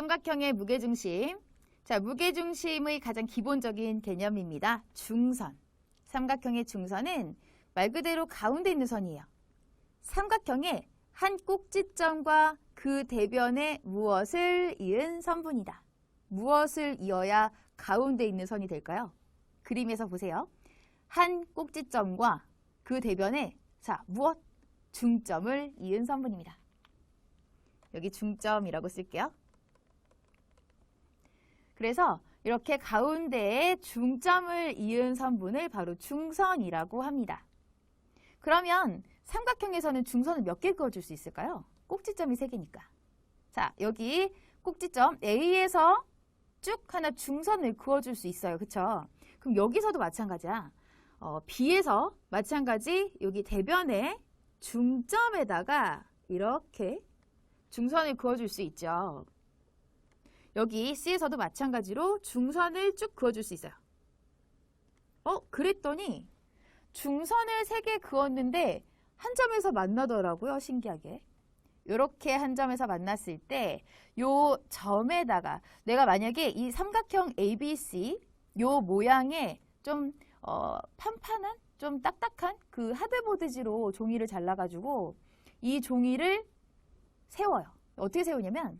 삼각형의 무게중심. 자, 무게중심의 가장 기본적인 개념입니다. 중선. 삼각형의 중선은 말 그대로 가운데 있는 선이에요. 삼각형의 한 꼭지점과 그 대변에 무엇을 이은 선분이다. 무엇을 이어야 가운데 있는 선이 될까요? 그림에서 보세요. 한 꼭지점과 그 대변에 무엇? 중점을 이은 선분입니다. 여기 중점이라고 쓸게요. 그래서 이렇게 가운데에 중점을 이은 선분을 바로 중선이라고 합니다. 그러면 삼각형에서는 중선을 몇 개 그어줄 수 있을까요? 꼭지점이 3개니까. 자, 여기 꼭지점 A에서 쭉 하나 중선을 그어줄 수 있어요. 그쵸? 그럼 여기서도 마찬가지야. B에서 마찬가지 여기 대변에 중점에다가 이렇게 중선을 그어줄 수 있죠. 여기 C에서도 마찬가지로 중선을 쭉 그어줄 수 있어요. 그랬더니 중선을 3개 그었는데 한 점에서 만나더라고요. 신기하게. 이렇게 한 점에서 만났을 때 요 점에다가 내가 만약에 이 삼각형 ABC 요 모양의 좀 판판한 좀 딱딱한 그 하드보드지로 종이를 잘라가지고 이 종이를 세워요. 어떻게 세우냐면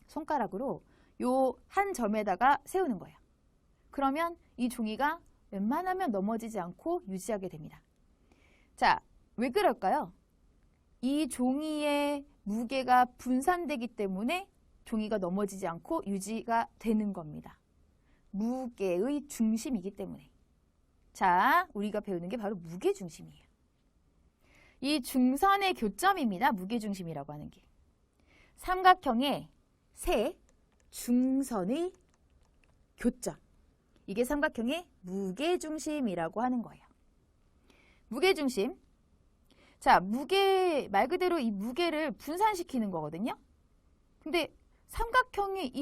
손가락으로 요 한 점에다가 세우는 거예요. 그러면 이 종이가 웬만하면 넘어지지 않고 유지하게 됩니다. 자, 왜 그럴까요? 이 종이의 무게가 분산되기 때문에 종이가 넘어지지 않고 유지가 되는 겁니다. 무게의 중심이기 때문에. 자, 우리가 배우는 게 바로 무게중심이에요. 이 중선의 교점입니다. 무게중심이라고 하는 게. 삼각형의 세 중선의 교점. 이게 삼각형의 무게중심이라고 하는 거예요. 무게중심. 자, 말 그대로 이 무게를 분산시키는 거거든요. 근데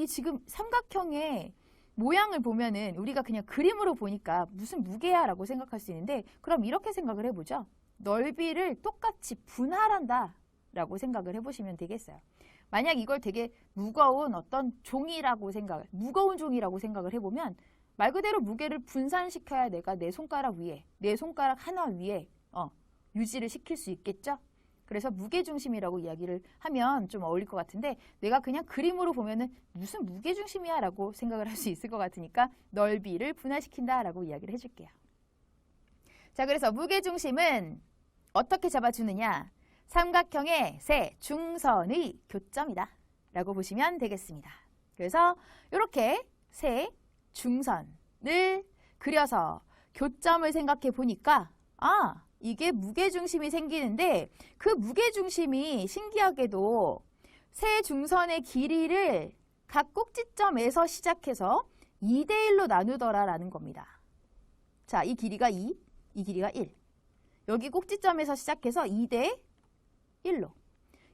지금 삼각형의 모양을 보면은 우리가 그냥 그림으로 보니까 무슨 무게야 라고 생각할 수 있는데, 그럼 이렇게 생각을 해보죠. 넓이를 똑같이 분할한다 라고 생각을 해보시면 되겠어요. 만약 이걸 되게 무거운 무거운 종이라고 생각을 해보면 말 그대로 무게를 분산시켜야 내가 내 손가락 하나 위에 유지를 시킬 수 있겠죠? 그래서 무게중심이라고 이야기를 하면 좀 어울릴 것 같은데, 내가 그냥 그림으로 보면은 무슨 무게중심이야 라고 생각을 할 수 있을 것 같으니까 넓이를 분할시킨다 라고 이야기를 해줄게요. 자, 그래서 무게중심은 어떻게 잡아주느냐? 삼각형의 세 중선의 교점이다 라고 보시면 되겠습니다. 그래서 이렇게 세 중선을 그려서 교점을 생각해 보니까 이게 무게중심이 생기는데, 그 무게중심이 신기하게도 세 중선의 길이를 각 꼭지점에서 시작해서 2대1로 나누더라라는 겁니다. 자, 이 길이가 2, 이 길이가 1. 여기 꼭지점에서 시작해서 2대1로.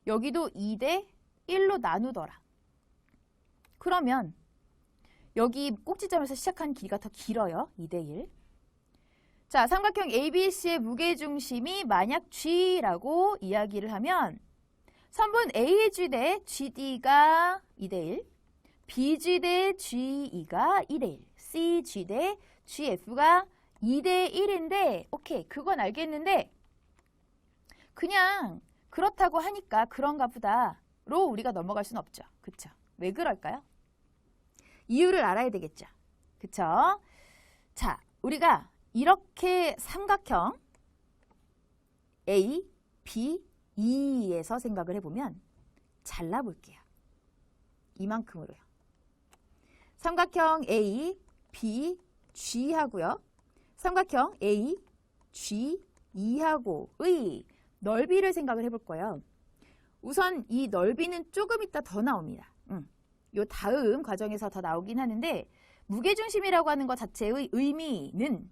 여기도 2대1로 나누더라. 그러면 여기 꼭지점에서 시작한 길이가 더 길어요. 2대1. 자, 삼각형 ABC의 무게중심이 만약 G라고 이야기를 하면 선분 AG 대 GD가 2대1, BG 대 GE가 2대1, CG 대 GF가 2대1인데 오케이, 그건 알겠는데 그냥 그렇다고 하니까 그런가 보다로 우리가 넘어갈 수는 없죠. 그쵸? 왜 그럴까요? 이유를 알아야 되겠죠. 그쵸? 자, 우리가 이렇게 삼각형 A, B, E에서 생각을 해보면 잘라볼게요. 이만큼으로요. 삼각형 A, B, G 하고요. 삼각형 A, G, E하고의 넓이를 생각을 해볼 거예요. 우선 이 넓이는 조금 이따 더 나옵니다. 요 다음 과정에서 더 나오긴 하는데, 무게중심이라고 하는 것 자체의 의미는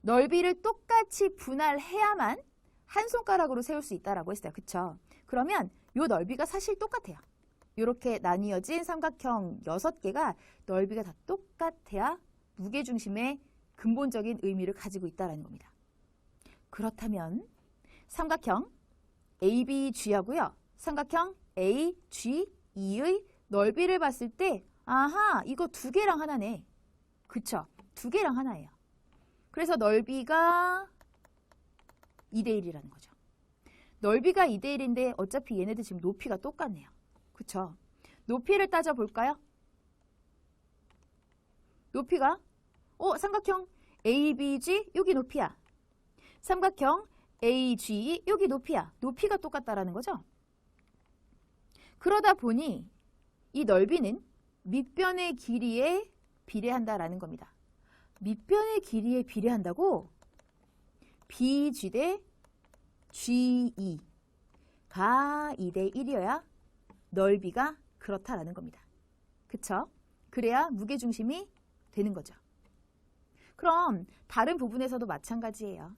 넓이를 똑같이 분할해야만 한 손가락으로 세울 수 있다라고 했어요. 그쵸? 그러면 요 넓이가 사실 똑같아요. 이렇게 나뉘어진 삼각형 6개가 넓이가 다 똑같아야 무게중심의 근본적인 의미를 가지고 있다는 겁니다. 그렇다면 삼각형 ABG하고요. 삼각형 AGE의 넓이를 봤을 때 아하, 이거 두 개랑 하나네. 그쵸? 두 개랑 하나예요. 그래서 넓이가 2대1이라는 거죠. 넓이가 2대1인데 어차피 얘네들 지금 높이가 똑같네요. 그쵸? 높이를 따져볼까요? 높이가 삼각형 ABG 여기 높이야. 삼각형 AG 여기 높이야. 높이가 똑같다라는 거죠. 그러다 보니 이 넓이는 밑변의 길이에 비례한다라는 겁니다. 밑변의 길이에 비례한다고? BG 대 GE가 2대 1이어야 넓이가 그렇다라는 겁니다. 그쵸? 그래야 무게중심이 되는 거죠. 그럼 다른 부분에서도 마찬가지예요.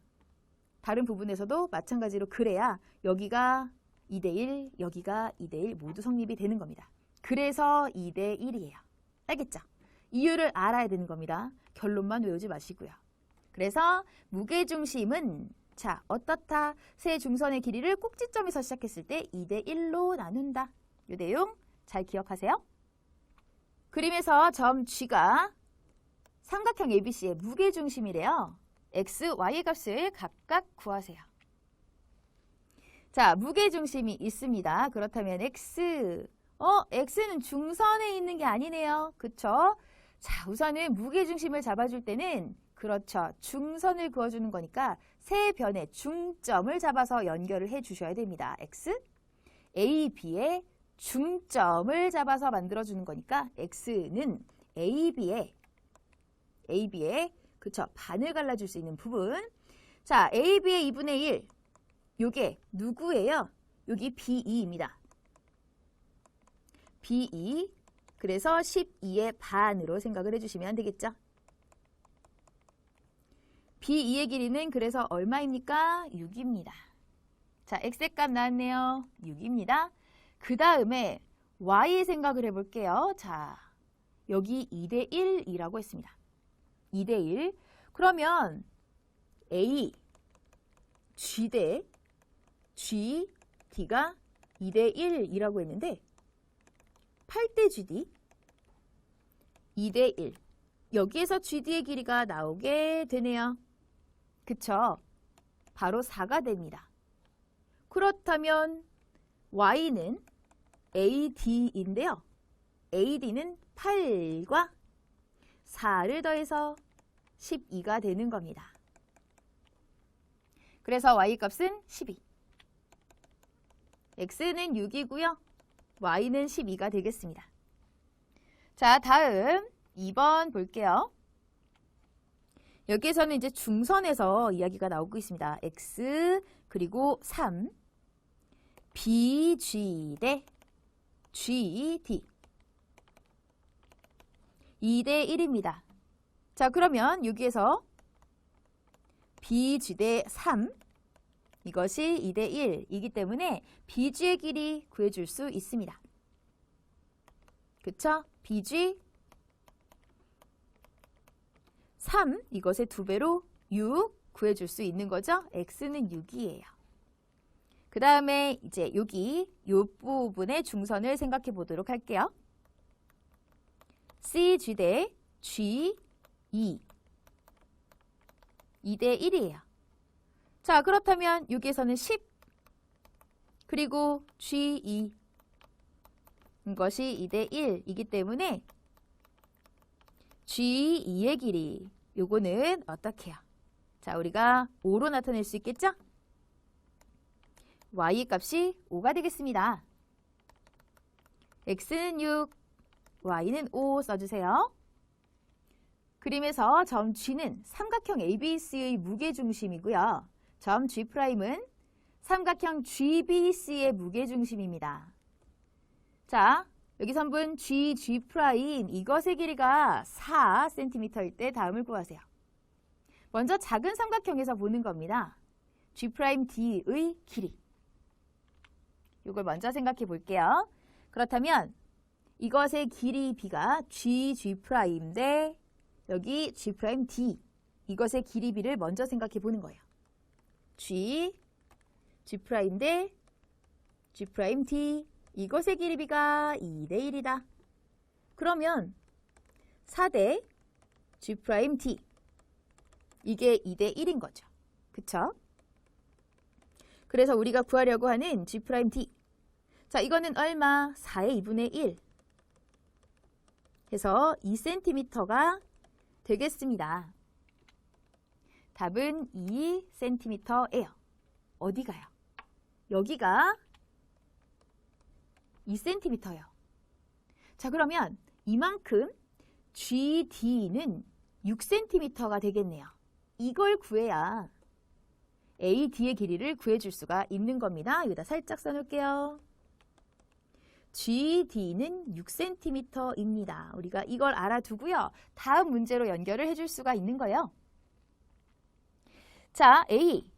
다른 부분에서도 마찬가지로 그래야 여기가 2대1, 여기가 2대1 모두 성립이 되는 겁니다. 그래서 2대1이에요. 알겠죠? 이유를 알아야 되는 겁니다. 결론만 외우지 마시고요. 그래서 무게중심은 자, 어떻다? 세 중선의 길이를 꼭지점에서 시작했을 때 2대1로 나눈다. 이 내용 잘 기억하세요. 그림에서 점 G가 삼각형 ABC의 무게중심이래요. X, Y의 값을 각각 구하세요. 자, 무게중심이 있습니다. 그렇다면 X, X는 중선에 있는 게 아니네요. 그쵸? 자, 우선은 무게중심을 잡아줄 때는 그렇죠. 중선을 그어주는 거니까 세 변의 중점을 잡아서 연결을 해주셔야 됩니다. X, A, B의 중점을 잡아서 만들어주는 거니까 X는 AB의 그쵸? 반을 갈라줄 수 있는 부분. 자, AB의 2분의 1. 요게 누구예요? 여기 B2입니다. B2. 그래서 12의 반으로 생각을 해주시면 되겠죠? B2의 길이는 그래서 얼마입니까? 6입니다. 자, X의 값 나왔네요. 6입니다. 그 다음에 Y의 생각을 해볼게요. 자, 여기 2대1이라고 했습니다. 2대1. 그러면 A, G 대 G, D가 2대1이라고 했는데 8대 GD 2대1. 여기에서 GD의 길이가 나오게 되네요. 그쵸? 바로 4가 됩니다. 그렇다면 Y는 AD인데요. AD는 8과 4를 더해서 12가 되는 겁니다. 그래서 Y값은 12. X는 6이고요. Y는 12가 되겠습니다. 자, 다음 2번 볼게요. 여기에서는 이제 중선에서 이야기가 나오고 있습니다. X 그리고 3, BG 대 GD 2대 1입니다. 자, 그러면 여기에서 BG 대 3 이것이 2대 1이기 때문에 BG의 길이 구해줄 수 있습니다. 그쵸? BG 3 이것의 2배로 6 구해줄 수 있는 거죠. X는 6이에요. 그 다음에 이제 여기 이 부분의 중선을 생각해 보도록 할게요. CG 대 G 2대 1이에요. 자, 그렇다면 여기에서는 10 그리고 G2 이것이 2대 1이기 때문에 G2의 길이 요거는 어떻게 해요? 자, 우리가 5로 나타낼 수 있겠죠? Y 값이 5가 되겠습니다. X는 6, Y는 5 써주세요. 그림에서 점 G는 삼각형 ABC의 무게중심이고요. 점 G'은 삼각형 GBC의 무게중심입니다. 자, 여기 선분 G, G' 이것의 길이가 4cm일 때 다음을 구하세요. 먼저 작은 삼각형에서 보는 겁니다. G'D의 길이. 이걸 먼저 생각해 볼게요. 그렇다면 이것의 길이 B가 G, G'인데 여기 G'D 이것의 길이 B를 먼저 생각해 보는 거예요. G, G' 대 G'D 이것의 길이비가 2대 1이다. 그러면 4대 G'D 이게 2대 1인 거죠. 그쵸? 그래서 우리가 구하려고 하는 G'D 자, 이거는 얼마? 4의 2분의 1 해서 2cm가 되겠습니다. 답은 2cm예요. 어디 가요? 여기가 2cm예요. 자, 그러면 이만큼 GD는 6cm가 되겠네요. 이걸 구해야 AD의 길이를 구해줄 수가 있는 겁니다. 여기다 살짝 써놓을게요. GD는 6cm입니다. 우리가 이걸 알아두고요. 다음 문제로 연결을 해줄 수가 있는 거예요. 자, A,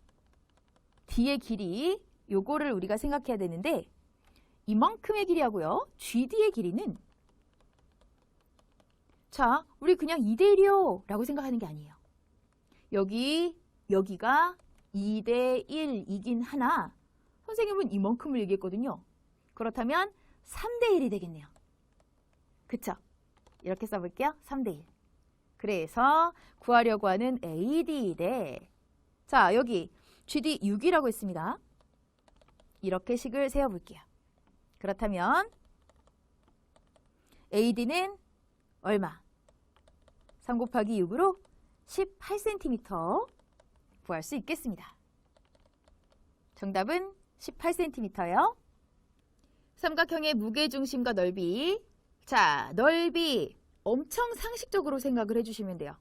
D의 길이 요거를 우리가 생각해야 되는데 이만큼의 길이하고요. GD의 길이는 자, 우리 그냥 2대 1이요 라고 생각하는 게 아니에요. 여기가 2대 1이긴 하나 선생님은 이만큼을 얘기했거든요. 그렇다면 3대 1이 되겠네요. 그쵸? 이렇게 써볼게요. 3대 1. 그래서 구하려고 하는 AD 대 자, 여기 GD 6이라고 했습니다. 이렇게 식을 세워볼게요. 그렇다면 AD는 얼마? 3 곱하기 6으로 18cm 구할 수 있겠습니다. 정답은 18cm요. 삼각형의 무게중심과 넓이. 자, 넓이 엄청 상식적으로 생각을 해주시면 돼요.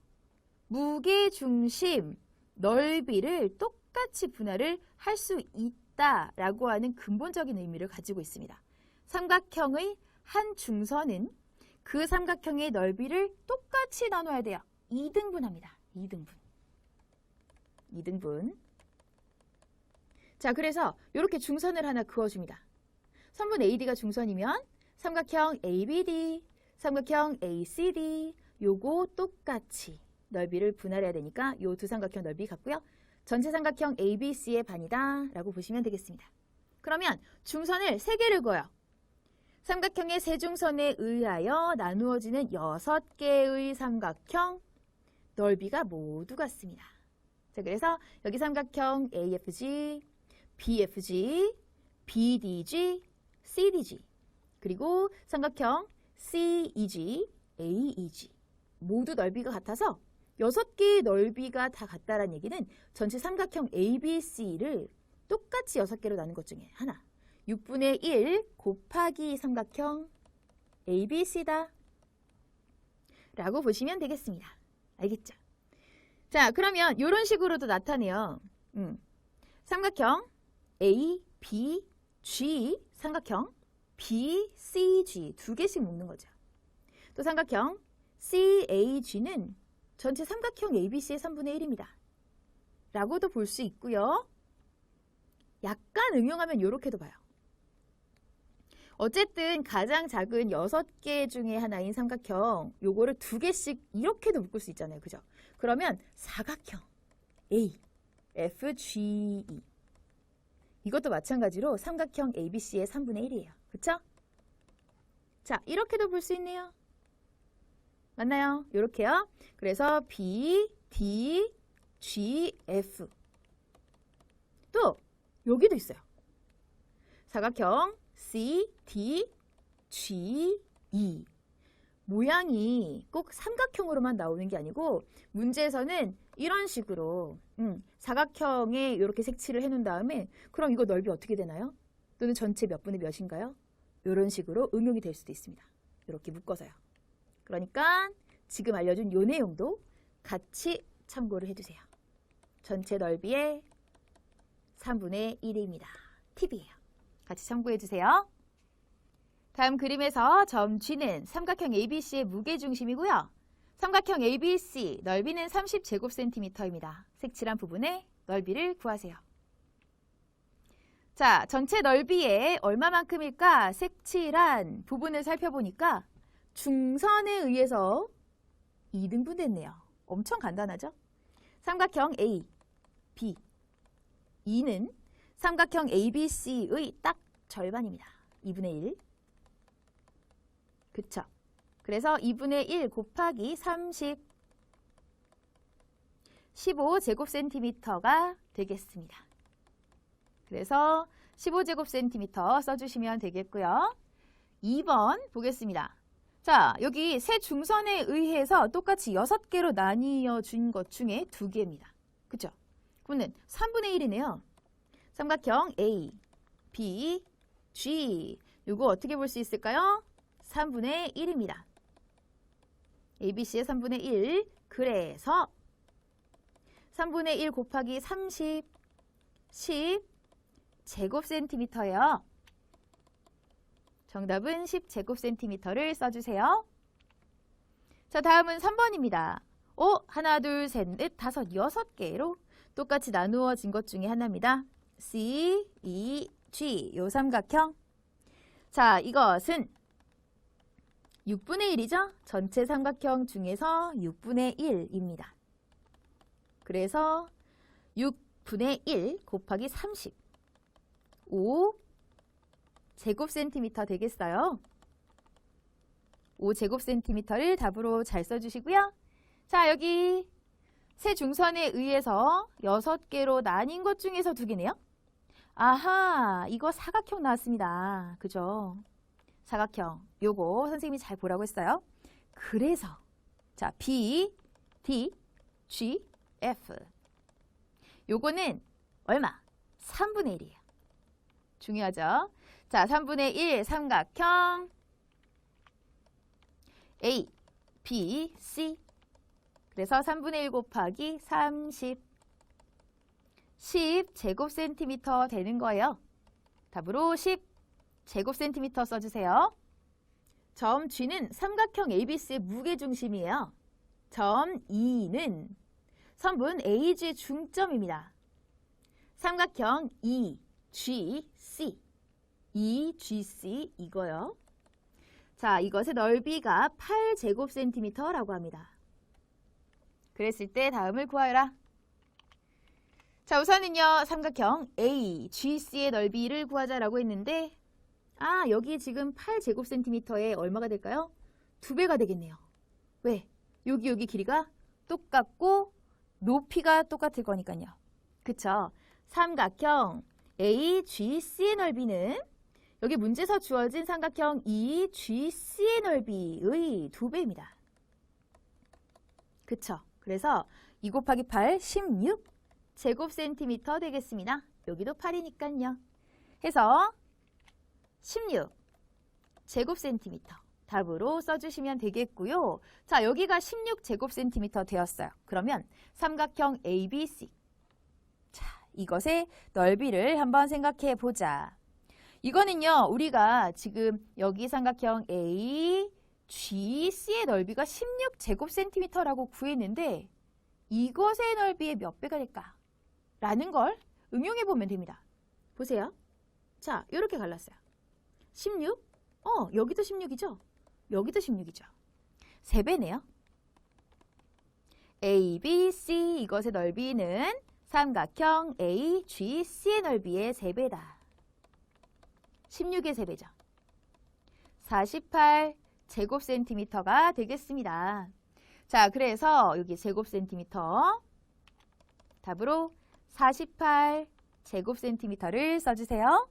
무게중심, 넓이를 똑같이 분할을 할 수 있다라고 하는 근본적인 의미를 가지고 있습니다. 삼각형의 한 중선은 그 삼각형의 넓이를 똑같이 나눠야 돼요. 2등분합니다. 2등분. 자, 그래서 이렇게 중선을 하나 그어줍니다. 선분 AD가 중선이면 삼각형 ABD, 삼각형 ACD 요거 똑같이 넓이를 분할해야 되니까 요 두 삼각형 넓이 같고요. 전체 삼각형 ABC의 반이다 라고 보시면 되겠습니다. 그러면 중선을 3개를 그어요. 삼각형의 세중선에 의하여 나누어지는 6개의 삼각형 넓이가 모두 같습니다. 자, 그래서 여기 삼각형 AFG, BFG, BDG, CDG 그리고 삼각형 CEG, AEG 모두 넓이가 같아서 6개의 넓이가 다 같다는 얘기는 전체 삼각형 ABC를 똑같이 6개로 나눈 것 중에 하나 6분의 1 곱하기 삼각형 ABC다 라고 보시면 되겠습니다. 알겠죠? 자, 그러면 이런 식으로도 나타내요. 삼각형 ABG, 삼각형 BCG 2개씩 묶는 거죠. 또 삼각형 CAG는 전체 삼각형 ABC의 3분의 1입니다. 라고도 볼 수 있고요. 약간 응용하면 이렇게도 봐요. 어쨌든 가장 작은 6개 중에 하나인 삼각형 요거를 2개씩 이렇게도 묶을 수 있잖아요. 그죠? 그러면 사각형 A, F, G, E 이것도 마찬가지로 삼각형 ABC의 3분의 1이에요. 그쵸? 자, 이렇게도 볼 수 있네요. 맞나요? 이렇게요. 그래서 B, D, G, F 또 여기도 있어요. 사각형 C, D, G, E 모양이 꼭 삼각형으로만 나오는 게 아니고 문제에서는 이런 식으로 사각형에 이렇게 색칠을 해놓은 다음에 그럼 이거 넓이 어떻게 되나요? 또는 전체 몇 분의 몇인가요? 이런 식으로 응용이 될 수도 있습니다. 이렇게 묶어서요. 그러니까 지금 알려준 요 내용도 같이 참고를 해주세요. 전체 넓이의 3분의 1입니다. 팁이에요. 같이 참고해주세요. 다음 그림에서 점 G는 삼각형 ABC의 무게중심이고요. 삼각형 ABC 넓이는 30제곱센티미터입니다. 색칠한 부분의 넓이를 구하세요. 자, 전체 넓이의 얼마만큼일까? 색칠한 부분을 살펴보니까 중선에 의해서 2등분 됐네요. 엄청 간단하죠? 삼각형 A, B, E는 삼각형 ABC의 딱 절반입니다. 2분의 1. 그쵸? 그래서 2분의 1 곱하기 30, 15제곱센티미터가 되겠습니다. 그래서 15제곱센티미터 써주시면 되겠고요. 2번 보겠습니다. 자, 여기 세 중선에 의해서 똑같이 6개로 나뉘어 준 것 중에 2개입니다. 그쵸? 그러면 3분의 1이네요. 삼각형 A, B, G. 이거 어떻게 볼 수 있을까요? 3분의 1입니다. ABC의 3분의 1. 그래서 3분의 1 곱하기 30, 10제곱센티미터예요. 정답은 10제곱센티미터를 써주세요. 자, 다음은 3번입니다. 하나, 둘, 셋, 넷, 다섯, 6개로 똑같이 나누어진 것 중에 하나입니다. C, E, G, 요 삼각형. 자, 이것은 6분의 1이죠? 전체 삼각형 중에서 6분의 1입니다. 그래서 6분의 1 곱하기 30, 5제곱센티미터 되겠어요. 5제곱센티미터를 답으로 잘 써주시고요. 자, 여기 세 중선에 의해서 6개로 나뉜 것 중에서 2개네요. 아하, 이거 사각형 나왔습니다. 그죠? 사각형. 요거 선생님이 잘 보라고 했어요. 그래서 자, B, D, G, F. 요거는 얼마? 3분의 1이에요. 중요하죠? 자, 3분의 1 삼각형 A, B, C. 그래서 3분의 1 곱하기 30, 10제곱센티미터 되는 거예요. 답으로 10제곱센티미터 써주세요. 점 G는 삼각형 ABC의 무게중심이에요. 점 E는 선분 AG의 중점입니다. 삼각형 EGC, EGC 이거요. 자, 이것의 넓이가 8제곱센티미터라고 합니다. 그랬을 때 다음을 구하여라. 자, 우선은요, 삼각형 AGC의 넓이를 구하자라고 했는데, 여기 지금 8제곱센티미터에 얼마가 될까요? 2배가 되겠네요. 왜? 여기 길이가 똑같고 높이가 똑같을 거니까요. 그쵸? 삼각형 AGC의 넓이는 여기 문제에서 주어진 삼각형 EGC의 넓이의 2배입니다. 그쵸? 그래서 2 곱하기 8, 16제곱센티미터 되겠습니다. 여기도 8이니까요. 해서 16제곱센티미터 답으로 써주시면 되겠고요. 자, 여기가 16제곱센티미터 되었어요. 그러면 삼각형 ABC. 자, 이것의 넓이를 한번 생각해 보자. 이거는요, 우리가 지금 여기 삼각형 AGC의 넓이가 16제곱센티미터라고 구했는데 이것의 넓이의 몇 배가 될까? 라는 걸 응용해 보면 됩니다. 보세요. 자, 이렇게 갈랐어요. 16? 여기도 16이죠? 여기도 16이죠. 3배네요. ABC 이것의 넓이는 삼각형 AGC의 넓이의 3배다. 16의 3배죠. 48제곱센티미터가 되겠습니다. 자, 그래서 여기 제곱센티미터 답으로 48제곱센티미터를 써주세요.